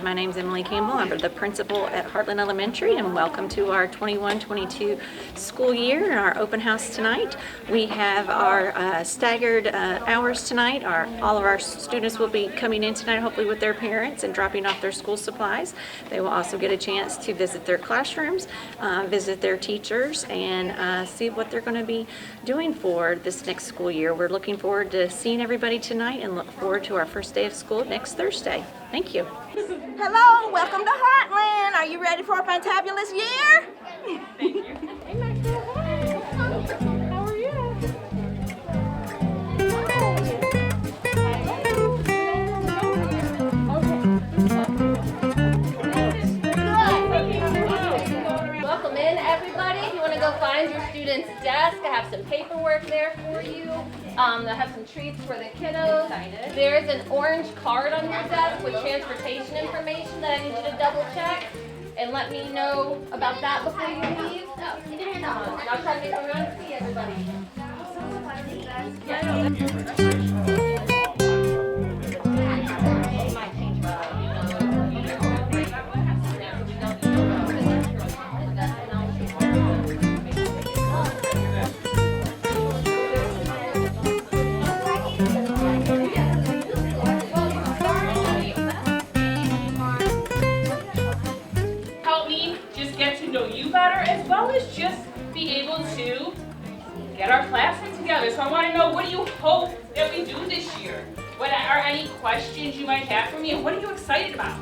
My name is Emily Campbell. I'm the principal at Heartland Elementary, and welcome to our 21-22 school year and our open house tonight. We have our staggered hours tonight. All of our students will be coming in tonight, hopefully with their parents, and dropping off their school supplies. They will also get a chance to visit their classrooms, visit their teachers, and see what they're going to be doing for this next school year. We're looking forward to seeing everybody tonight and look forward to our first day of school next Thursday. Thank you. Hello, welcome to Heartland. Are you ready for a fantabulous year? Thank you. Hey, Maxwell. How are you? Welcome in, everybody. If you want to go find your student's desk, I have some paperwork there for you. I have some treats for the kiddos. There's an orange card on your desk with transportation information that I need you to double check and let me know about that before you leave. I'll try to make a run to see everybody. As well as just be able to get our classroom together. So I want to know, what do you hope that we do this year? What are any questions you might have for me, and what are you excited about?